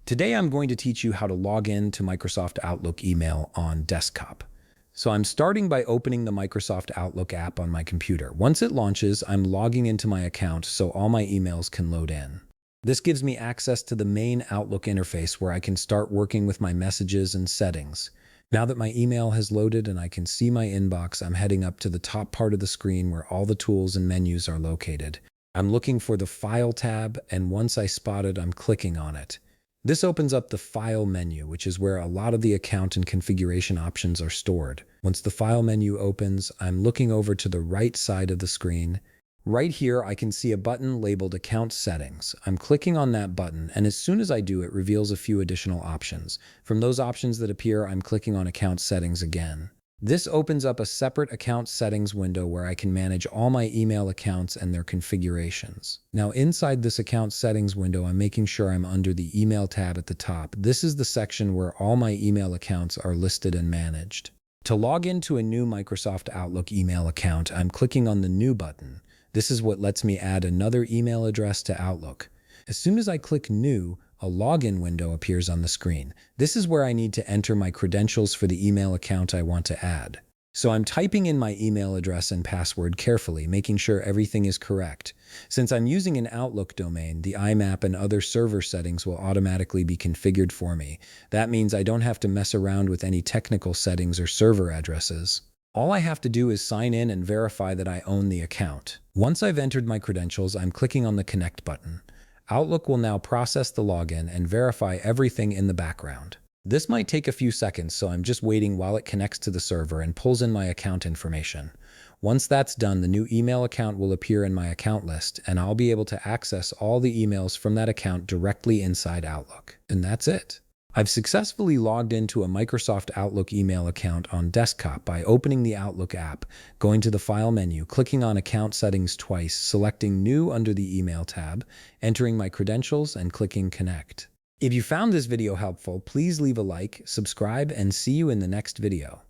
Today I'm going to teach you how to log in to Microsoft Outlook email on desktop. So I'm starting by opening the Microsoft Outlook app on my computer. Once it launches, I'm logging into my account so all my emails can load in. This gives me access to the main Outlook interface where I can start working with my messages and settings. Now that my email has loaded and I can see my inbox, I'm heading up to the top part of the screen where all the tools and menus are located. I'm looking for the File tab, and once I spot it, I'm clicking on it. This opens up the File menu, which is where a lot of the account and configuration options are stored. Once the File menu opens, I'm looking over to the right side of the screen. Right here, I can see a button labeled Account Settings. I'm clicking on that button, and as soon as I do, it reveals a few additional options. From those options that appear, I'm clicking on Account Settings again. This opens up a separate account settings window where I can manage all my email accounts and their configurations. Now inside this account settings window, I'm making sure I'm under the email tab at the top. This is the section where all my email accounts are listed and managed. To log into a new Microsoft Outlook email account, I'm clicking on the New button. This is what lets me add another email address to Outlook. As soon as I click New, a login window appears on the screen. This is where I need to enter my credentials for the email account I want to add. So I'm typing in my email address and password carefully, making sure everything is correct. Since I'm using an Outlook domain, the IMAP and other server settings will automatically be configured for me. That means I don't have to mess around with any technical settings or server addresses. All I have to do is sign in and verify that I own the account. Once I've entered my credentials, I'm clicking on the Connect button. Outlook will now process the login and verify everything in the background. This might take a few seconds, so I'm just waiting while it connects to the server and pulls in my account information. Once that's done, the new email account will appear in my account list, and I'll be able to access all the emails from that account directly inside Outlook. And that's it. I've successfully logged into a Microsoft Outlook email account on desktop by opening the Outlook app, going to the File menu, clicking on Account Settings twice, selecting New under the Email tab, entering my credentials, and clicking Connect. If you found this video helpful, please leave a like, subscribe, and see you in the next video.